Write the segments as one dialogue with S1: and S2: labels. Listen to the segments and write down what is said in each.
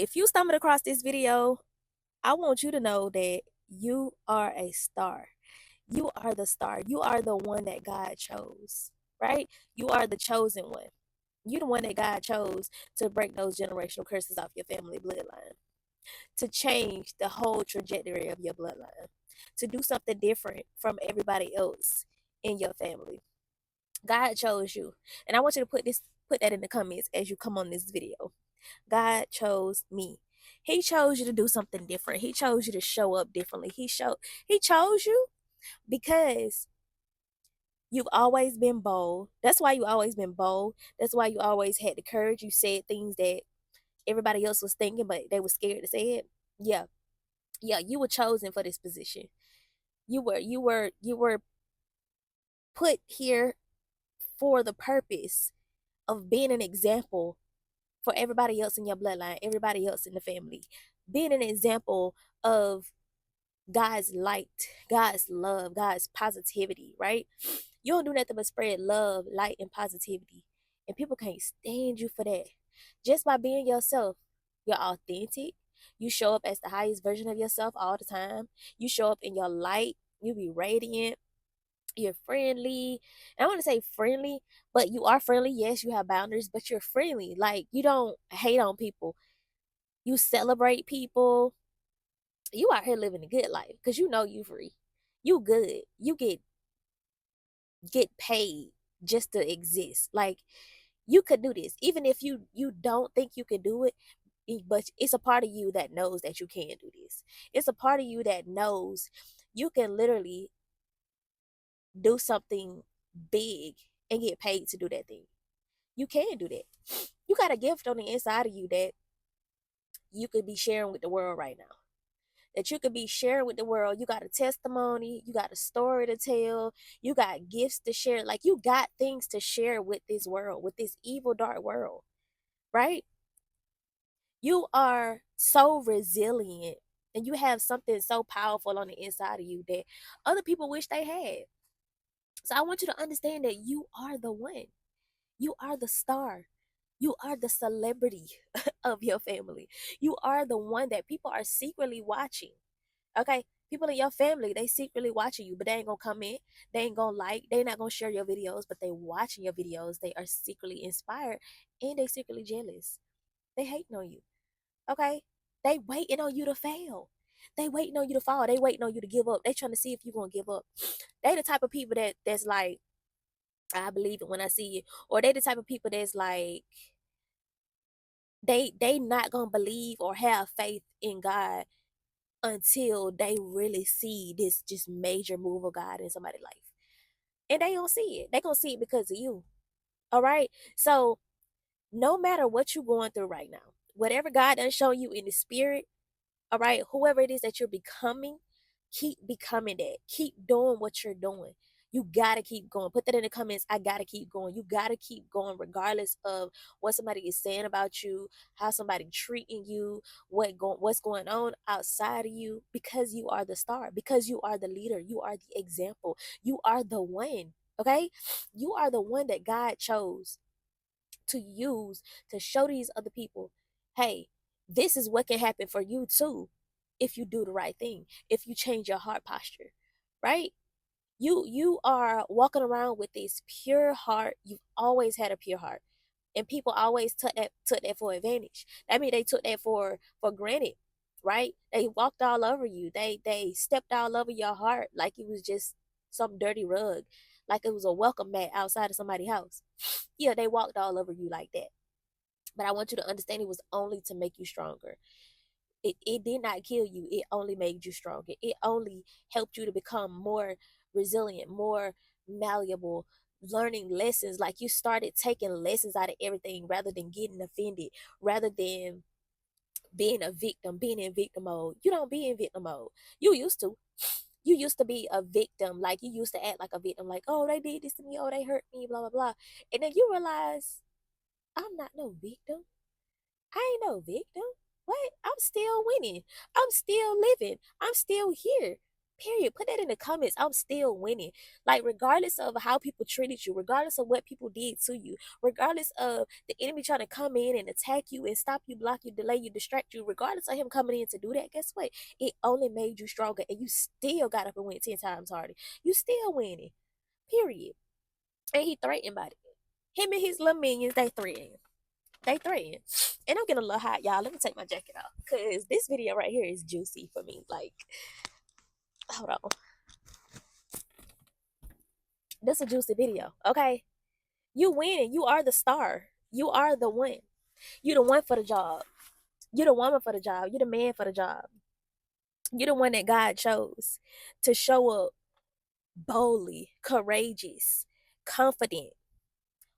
S1: If you stumbled across this video, I want you to know that you are a star. You are the star. You are the one that God chose, right? You are the chosen one. You're the one that God chose to break those generational curses off your family bloodline, to change the whole trajectory of your bloodline, to do something different from everybody else in your family. God chose you. And I want you to put that in the comments as you come on this video. God chose me. He chose you to do something different. He chose you to show up differently. He chose you because you've always been bold. That's why you always been bold. That's why you always had the courage. You said things that everybody else was thinking, but they were scared to say it. Yeah. Yeah, you were chosen for this position. You were put here for the purpose of being an example for everybody else in your bloodline, everybody else in the family. Being an example of God's light, God's love, God's positivity, right? You don't do nothing but spread love, light, and positivity. And people can't stand you for that. Just by being yourself, you're authentic. You show up as the highest version of yourself all the time. You show up in your light. You be radiant. You're friendly. And I want to say friendly, but you are friendly. Yes, you have boundaries, but you're friendly. Like, you don't hate on people. You celebrate people. You out here living a good life because you know you free. You good. You get paid just to exist. Like, you could do this even if you don't think you can do it, but it's a part of you that knows that you can do this. It's a part of you that knows you can literally do something big and get paid to do that thing. You can do that. You got a gift on the inside of you that you could be sharing with the world right now, that you could be sharing with the world. You got a testimony, you got a story to tell, you got gifts to share. Like, you got things to share with this world, with this evil, dark world, right? You are so resilient and you have something so powerful on the inside of you that other people wish they had. So I want you to understand that you are the one. You are the star. You are the celebrity of your family. You are the one that people are secretly watching. Okay, people in your family, they secretly watching you, but they ain't gonna comment, they ain't gonna like, they not gonna share your videos, but they watching your videos. They are secretly inspired and they secretly jealous. They hating on you. Okay, they waiting on you to fail. They waiting on you to fall. They waiting on you to give up. They trying to see if you gonna give up. They the type of people that's like, I believe it when I see it, or they the type of people that's like, they not gonna believe or have faith in God until they really see this just major move of God in somebody's life. And they don't see it. They gonna see it because of you. All right. So no matter what you're going through right now, whatever God done show you in the spirit, all right, whoever it is that you're becoming, keep becoming that. Keep doing what you're doing. You gotta keep going. Put that in the comments. I gotta keep going. You gotta keep going, regardless of what somebody is saying about you, how somebody treating you, what's going on outside of you. Because you are the star. Because you are the leader. You are the example. You are the one. Okay, you are the one that God chose to use to show these other people, hey, this is what can happen for you too if you do the right thing, if you change your heart posture, right? You are walking around with this pure heart. You've always had a pure heart. And people always took that for advantage. I mean, they took that for granted, right? They walked all over you. They stepped all over your heart like it was just some dirty rug, like it was a welcome mat outside of somebody's house. Yeah, they walked all over you like that. But I want you to understand it was only to make you stronger. It did not kill you. It only made you stronger. It only helped you to become more resilient, more malleable, learning lessons. Like, you started taking lessons out of everything rather than getting offended, rather than being a victim, being in victim mode. You don't be in victim mode. You used to. You used to be a victim. Like, you used to act like a victim, like, oh, they did this to me, oh, they hurt me, blah, blah, blah. And then you realize, I'm not no victim. I ain't no victim. What? I'm still winning. I'm still living. I'm still here. Period. Put that in the comments. I'm still winning. Like, regardless of how people treated you, regardless of what people did to you, regardless of the enemy trying to come in and attack you and stop you, block you, delay you, distract you, regardless of him coming in to do that, guess what? It only made you stronger, and you still got up and went 10 times harder. You still winning. Period. And he threatened by it. Him and his little minions, they threatened. They threatened. And I'm getting a little hot, y'all. Let me take my jacket off. Because this video right here is juicy for me. Like, hold on. This is a juicy video, okay? You winning. You are the star. You are the one. You the one for the job. You the woman for the job. You the man for the job. You the one that God chose to show up boldly, courageous, confident,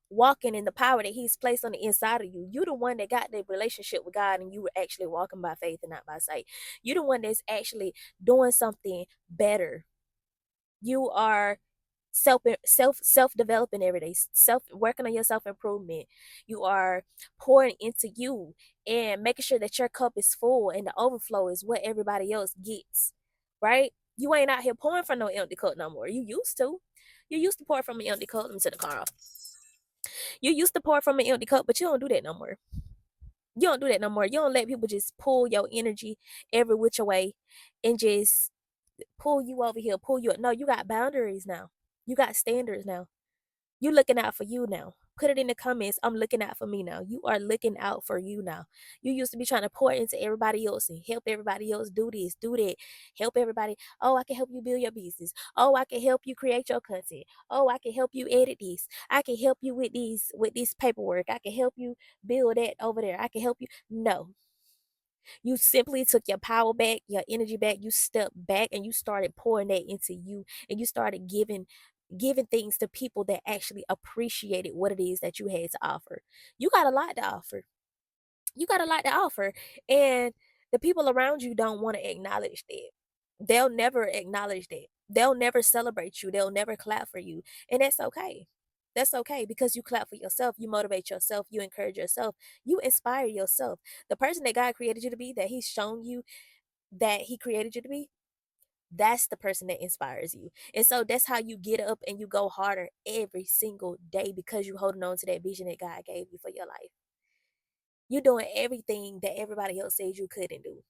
S1: walking in the power that he's placed on the inside of you. You the one that got the relationship with God, and you were actually walking by faith and not by sight. You the one that's actually doing something better. You are self developing every day, self working on your self improvement. You are pouring into you and making sure that your cup is full, and the overflow is what everybody else gets, right? You ain't out here pouring from no empty cup no more. You used to. You used to pour from an empty cup. Let me set the car off. You used to pour from an empty cup, but you don't do that no more. You don't do that no more. You don't let people just pull your energy every which way and just pull you over here, pull you up. No, you got boundaries now. You got standards now. You looking out for you now. Put it in the comments. I'm looking out for me now. You are looking out for you now. You used to be trying to pour into everybody else and help everybody else do this, do that. Help everybody. Oh, I can help you build your business. Oh, I can help you create your content. Oh, I can help you edit this. I can help you with this paperwork. I can help you build that over there. I can help you. No. You simply took your power back, your energy back. You stepped back and you started pouring that into you, and you started giving things to people that actually appreciated what it is that you had to offer. You got a lot to offer. You got a lot to offer. And the people around you don't want to acknowledge that. They'll never acknowledge that. They'll never celebrate you. They'll never clap for you. And that's okay. That's okay, because you clap for yourself, you motivate yourself, you encourage yourself, you inspire yourself. The person that God created you to be, that He's shown you that He created you to be, that's the person that inspires you. And so that's how you get up and you go harder every single day, because you're holding on to that vision that God gave you for your life. You're doing everything that everybody else says you couldn't do.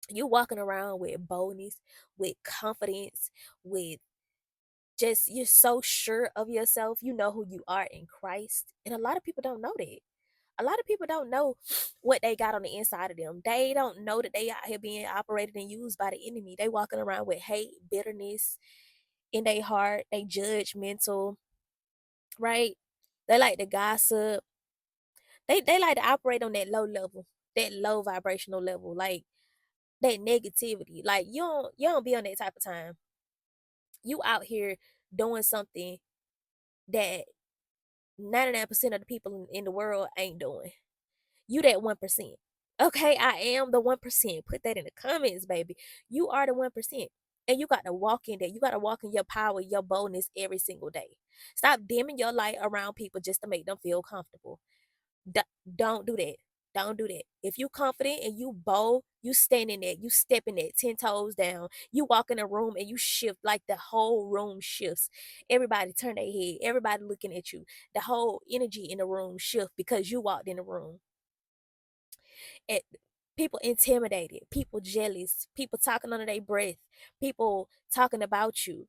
S1: You're walking around with boldness, with confidence, with just, you're so sure of yourself. You know who you are in Christ. And a lot of people don't know that. A lot of people don't know what they got on the inside of them. They don't know that they out here being operated and used by the enemy. They walking around with hate, bitterness in their heart. They judgmental, right? They like to gossip. They like to operate on that low level, that low vibrational level, like that negativity. Like, you don't be on that type of time. You out here doing something that 99% of the people in the world ain't doing. You that 1%. Okay, I am the 1%. Put that in the comments, baby. You are the 1%. And you got to walk in that. You got to walk in your power, your boldness every single day. Stop dimming your light around people just to make them feel comfortable. D- don't do that. Don't do that. If you confident and you bold, you stand in that. You step in that 10 toes down. You walk in a room and you shift, like the whole room shifts. Everybody turn their head. Everybody looking at you. The whole energy in the room shift because you walked in the room. And people intimidated, people jealous, people talking under their breath, people talking about you.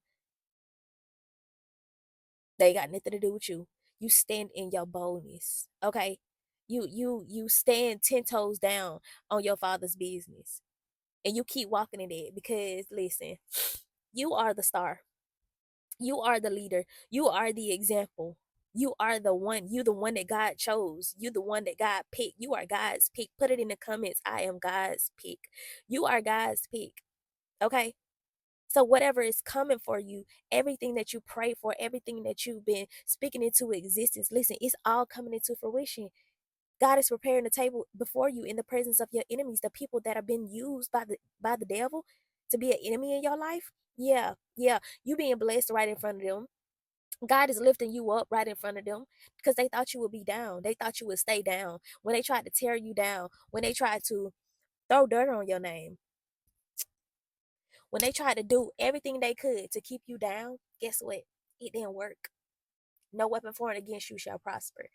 S1: They got nothing to do with you. You stand in your boldness. Okay. You stand 10 toes down on your father's business. And you keep walking in it, because listen, you are the star. You are the leader. You are the example. You are the one. You the one that God chose. You the one that God picked. You are God's pick. Put it in the comments. I am God's pick. You are God's pick. Okay? So whatever is coming for you, everything that you pray for, everything that you've been speaking into existence, listen, it's all coming into fruition. God is preparing the table before you in the presence of your enemies, the people that have been used by the devil to be an enemy in your life. Yeah, yeah. You being blessed right in front of them. God is lifting you up right in front of them, because they thought you would be down. They thought you would stay down. When they tried to tear you down, when they tried to throw dirt on your name, When they tried to do everything they could to keep you down, guess what? It didn't work. No weapon formed against you shall prosper.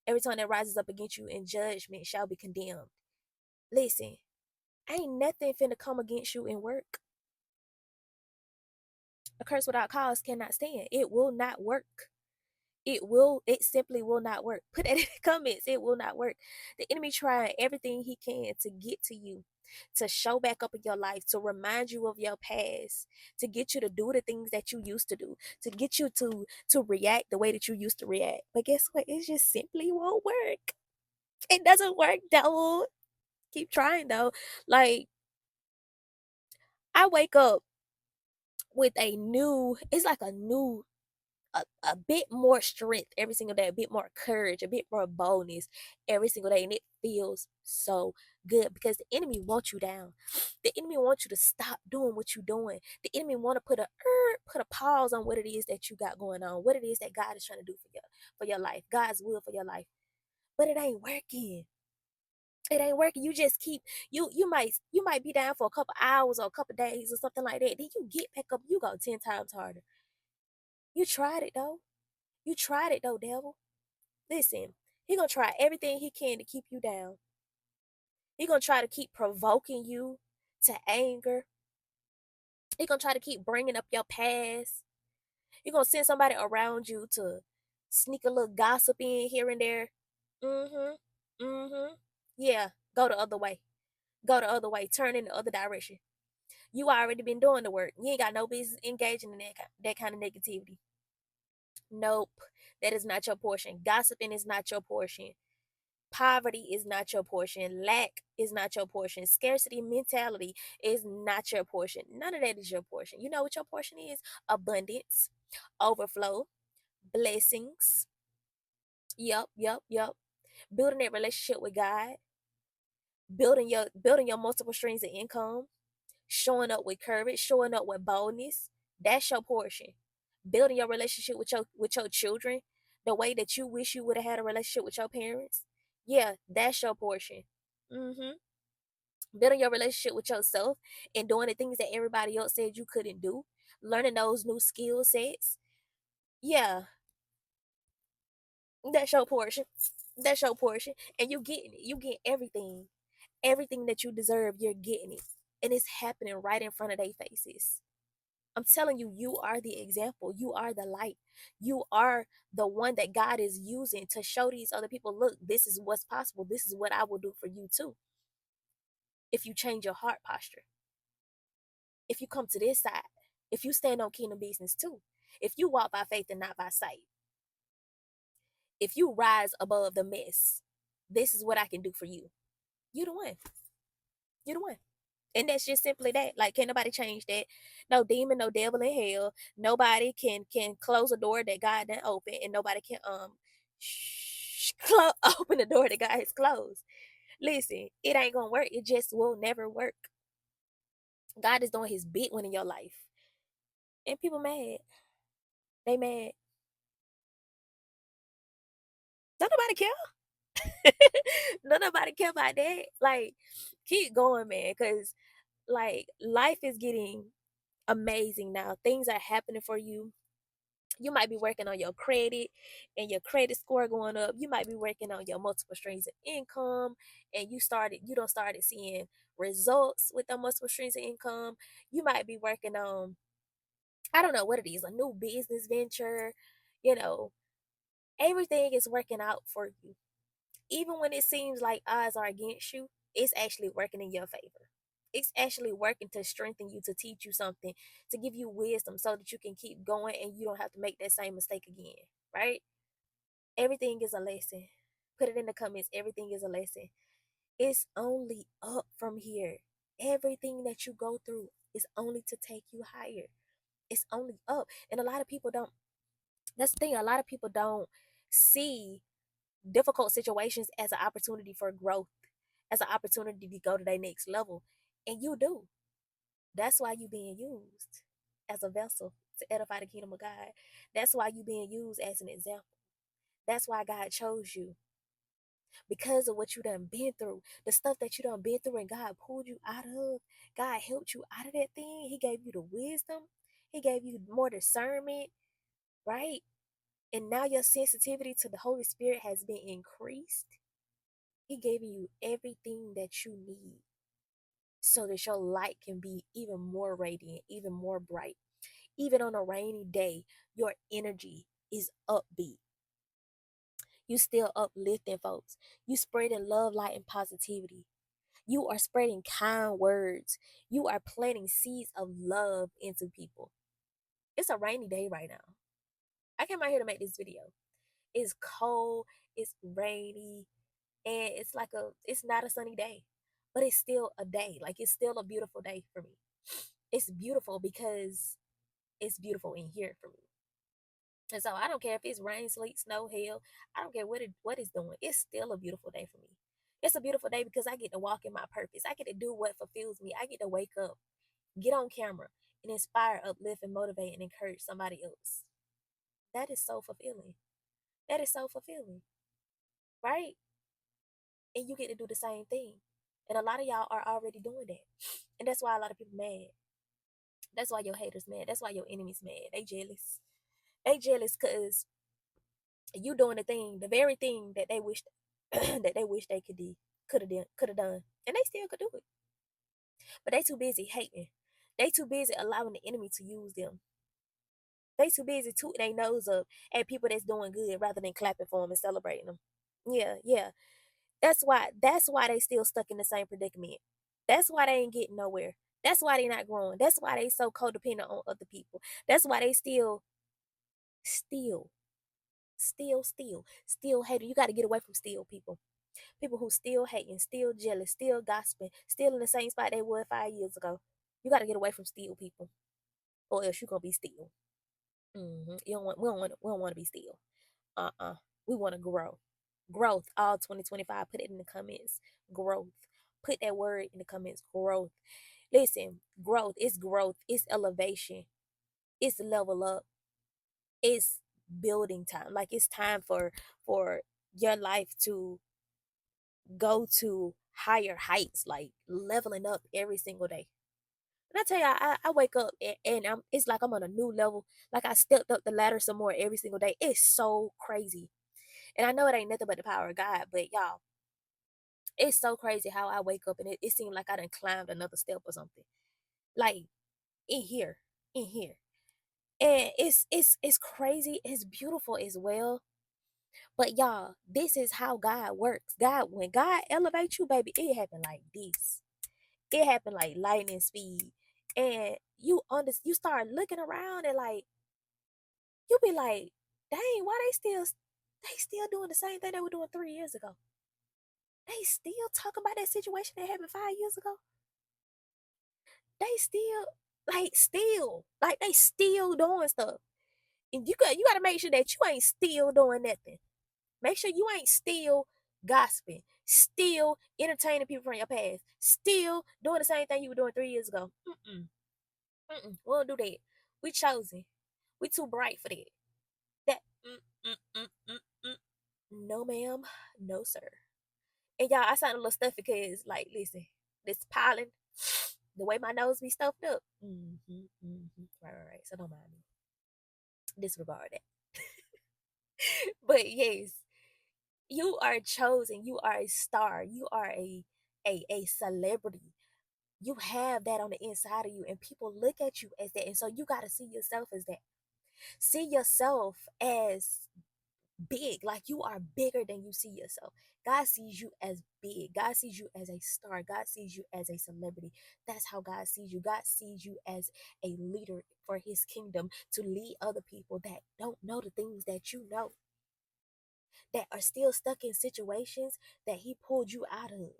S1: Every tongue that rises up against you in judgment shall be condemned. Listen, ain't nothing finna come against you in work. A curse without cause cannot stand. It will not work. It simply will not work. Put that in the comments. It will not work. The enemy trying everything he can to get to you, to show back up in your life, to remind you of your past, to get you to do the things that you used to do, to get you to react the way that you used to react. But guess what? It just simply won't work. It doesn't work, though. Keep trying though. Like, I wake up with it's like a bit more strength every single day, a bit more courage, a bit more boldness every single day. And it feels so good because the enemy wants you down. The enemy wants you to stop doing what you're doing. The enemy want to put a pause on what it is that you got going on, what it is that God is trying to do for your life, God's will for your life. But it ain't working. It ain't working. You just keep you might be down for a couple hours or a couple days or something like that. Then you get back up, you go 10 times harder. You tried it though. You tried it though, devil. Listen, he gonna try everything he can to keep you down. He gonna try to keep provoking you to anger. He gonna try to keep bringing up your past. He gonna send somebody around you to sneak a little gossip in here and there. Mm-hmm. Mm-hmm. Yeah, go the other way. Go the other way. Turn in the other direction. You already been doing the work. You ain't got no business engaging in that kind of negativity. Nope. That is not your portion. Gossiping is not your portion. Poverty is not your portion. Lack is not your portion. Scarcity mentality is not your portion. None of that is your portion. You know what your portion is? Abundance, overflow, blessings. Yup, yup, yup. Building that relationship with God, building your multiple streams of income, showing up with courage, showing up with boldness. That's your portion. Building your relationship with your children, the way that you wish you would have had a relationship with your parents. Yeah, that's your portion. Mm-hmm. Building your relationship with yourself and doing the things that everybody else said you couldn't do. Learning those new skill sets. Yeah, that's your portion. That's your portion. And you getting it. You get everything. Everything that you deserve, you're getting it. And it's happening right in front of their faces. I'm telling you, you are the example. You are the light. You are the one that God is using to show these other people, look, this is what's possible. This is what I will do for you too. If you change your heart posture, if you come to this side, if you stand on kingdom business too, if you walk by faith and not by sight, if you rise above the mess, this is what I can do for you. You the one. You the one. And that's just simply that. Like, can't nobody change that. No demon, no devil in hell. Nobody can close a door that God didn't open, and nobody can open the door that God has closed. Listen, it ain't gonna work. It just will never work. God is doing His big one in your life, and people mad. They mad. Don't nobody care. Don't nobody care about that. Like, keep going, man, because like life is getting amazing now. Things are happening for you. You might be working on your credit and your credit score going up. You might be working on your multiple streams of income, and you don't started seeing results with the multiple streams of income. You might be working on, I don't know what it is, a new business venture. You know, everything is working out for you. Even when it seems like odds are against you, it's actually working in your favor. It's actually working to strengthen you, to teach you something, to give you wisdom so that you can keep going and you don't have to make that same mistake again, right? Everything is a lesson. Put it in the comments. Everything is a lesson. It's only up from here. Everything that you go through is only to take you higher. It's only up. And a lot of people don't, that's the thing, a lot of people don't see difficult situations as an opportunity for growth, as an opportunity to go to their next level. And you do. That's why you being used as a vessel to edify the kingdom of God. That's why you being used as an example. That's why God chose you. because of what you done been through, the stuff that you done been through, and God pulled you out of. God helped you out of that thing. He gave you the wisdom. He gave you more discernment, right? And now your sensitivity to the Holy Spirit has been increased. He gave you everything that you need so that your light can be even more radiant, even more bright. Even on a rainy day, your energy is upbeat. You still uplifting folks. You spreading love, light, and positivity. You are spreading kind words. You are planting seeds of love into people. It's a rainy day right now. I came out here to make this video. It's cold, it's rainy, and it's not a sunny day, but it's still a day. Like, it's still a beautiful day for me. It's beautiful because it's beautiful in here for me. And so I don't care if it's rain, sleet, snow, hail. I don't care what it's doing. It's still a beautiful day for me. It's a beautiful day because I get to walk in my purpose. I get to do what fulfills me. I get to wake up, get on camera, and inspire, uplift, and motivate and encourage somebody else. That is so fulfilling. That is so fulfilling, right? And you get to do the same thing. And a lot of y'all are already doing that. And that's why a lot of people mad. That's why your haters mad. That's why your enemies mad. They jealous. They jealous because you doing the thing, the very thing that they wish that they wish they could have done. And they still could do it. But they too busy hating. They too busy allowing the enemy to use them. They too busy tooting their nose up at people that's doing good rather than clapping for them and celebrating them. Yeah, yeah. That's why they still stuck in the same predicament. That's why they ain't getting nowhere. That's why they not growing. That's why they so codependent on other people. That's why they still, still hating. You got to get away from still people. People who still hating, still jealous, still gossiping, still in the same spot they were 5 years ago. You got to get away from still people, or else you gonna be still. You don't want. We don't want to be still. We want to grow. Growth. All 2025. Put it in the comments. Growth. Put that word in the comments. Growth. Listen. Growth. It's growth. It's elevation. It's level up. It's building time. Like, it's time for your life to go to higher heights. Like, leveling up every single day. And I tell you, I wake up and it's like I'm on a new level. Like, I stepped up the ladder some more every single day. It's so crazy. And I know it ain't nothing but the power of God, but y'all, it's so crazy how I wake up and it seemed like I done climbed another step or something. Like, in here, in here. And it's crazy. It's beautiful as well. But y'all, this is how God works. When God elevates you, baby, it happened like this. It happened like lightning speed. And you start looking around and like, you be like, dang, why they still doing the same thing they were doing 3 years ago? They still talking about that situation that happened 5 years ago. They still they still doing stuff. And you gotta make sure that you ain't still doing nothing. Make sure you ain't still gossiping, still entertaining people from your past, still doing the same thing you were doing 3 years ago. We don't do that. We chosen. We too bright for that. That no ma'am, no sir. And y'all, I sound a little stuffy because, like, listen, this pollen, the way my nose be stuffed up. Right. So don't mind me. Disregard that. But yes, you are chosen. You are a star. You are a celebrity. You have that on the inside of you, and people look at you as that. And so you got to see yourself as that. See yourself as big, like you are bigger than you see yourself. God sees you as big. God sees you as a star. God sees you as a celebrity. That's how God sees you. God sees you as a leader for his kingdom, to lead other people that don't know the things that you know, that are still stuck in situations that he pulled you out of,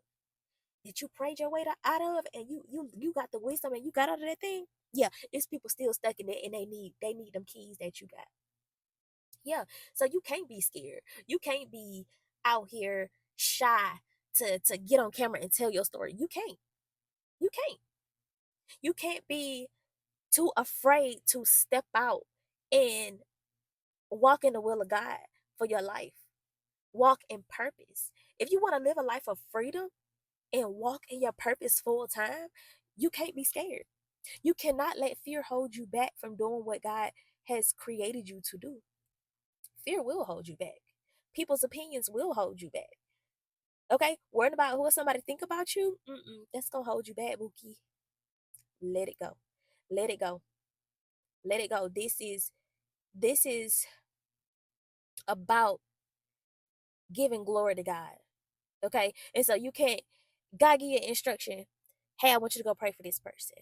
S1: that you prayed your way out of, and you got the wisdom and you got out of that thing. Yeah, it's people still stuck in it, and they need them keys that you got. Yeah. So you can't be scared. You can't be out here shy to get on camera and tell your story. You can't. You can't. You can't be too afraid to step out and walk in the will of God for your life. Walk in purpose. If you want to live a life of freedom and walk in your purpose full time, you can't be scared. You cannot let fear hold you back from doing what God has created you to do. Fear will hold you back. People's opinions will hold you back. Okay? Worrying about what somebody think about you, that's going to hold you back, Bookie. Let it go. Let it go. Let it go. This is about giving glory to God. Okay? And so you can't, God give you an instruction. Hey, I want you to go pray for this person.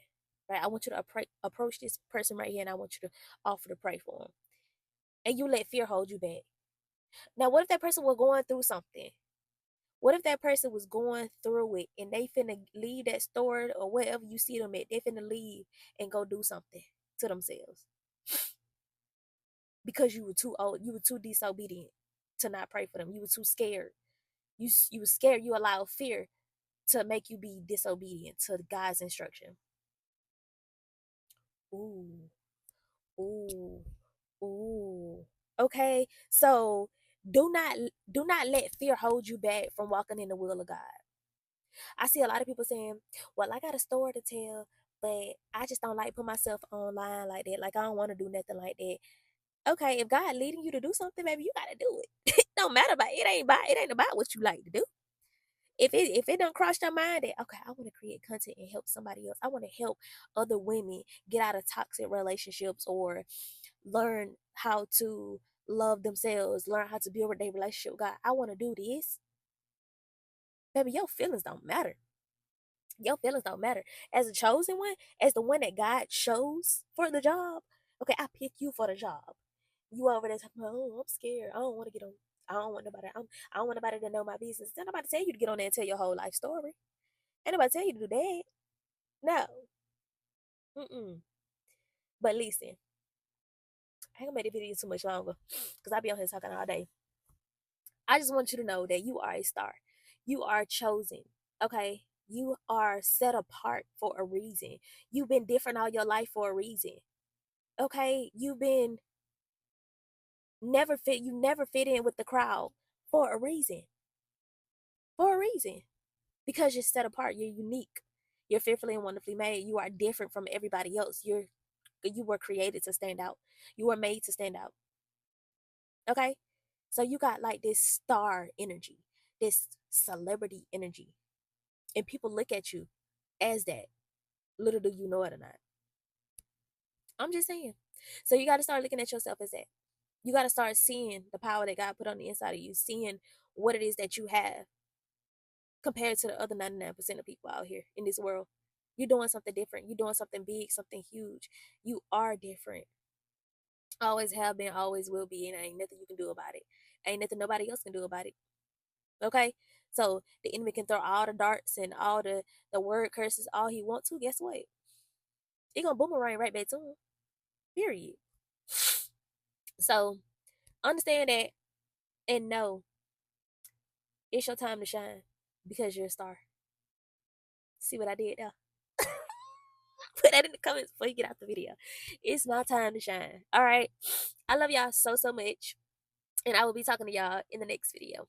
S1: Right? I want you to approach this person right here, and I want you to offer to pray for them. And you let fear hold you back. Now, what if that person was going through something? What if that person was going through it and they finna leave that store or wherever you see them at, they finna leave and go do something to themselves? Because you were too old, you were too disobedient to not pray for them. You were too scared. You were scared. You allowed fear to make you be disobedient to God's instruction. Ooh, ooh, ooh. Okay, so do not let fear hold you back from walking in the will of God. I see a lot of people saying, "Well, I got a story to tell, but I just don't like put myself online like that. Like I don't want to do nothing like that." Okay, if God leading you to do something, baby, you gotta do it. It don't matter about it ain't about what you like to do. If it don't cross your mind that okay, I want to create content and help somebody else. I want to help other women get out of toxic relationships or learn how to love themselves, learn how to build their relationship with God. I want to do this. Baby, your feelings don't matter. Your feelings don't matter. As a chosen one, as the one that God chose for the job, okay, I pick you for the job. You over there talking about, oh, I'm scared. I don't want to get on. I don't want nobody. I don't want nobody to know my business. Ain't nobody tell you to get on there and tell your whole life story. Ain't nobody tell you to do that. No. Mm-mm. But listen, I ain't gonna make the video too much longer because I be on here talking all day. I just want you to know that you are a star. You are chosen. Okay. You are set apart for a reason. You've been different all your life for a reason. Okay. You've been you never fit in with the crowd for a reason. For a reason. Because you're set apart. You're unique. You're fearfully and wonderfully made. You are different from everybody else. You were created to stand out. You were made to stand out. Okay? So you got like this star energy, this celebrity energy. And people look at you as that. Little do you know it or not. I'm just saying. So you got to start looking at yourself as that. You got to start seeing the power that God put on the inside of you, seeing what it is that you have compared to the other 99% of people out here in this world. You're doing something different. You're doing something big, something huge. You are different. Always have been, always will be, and ain't nothing you can do about it. Ain't nothing nobody else can do about it. Okay? So the enemy can throw all the darts and all the word curses all he wants to. Guess what? He gonna boomerang right back to him. Period. So understand that and know it's your time to shine because you're a star. See what I did there? Put that in the comments before you get out the video. It's my time to shine. All right. I love y'all so much. And I will be talking to y'all in the next video.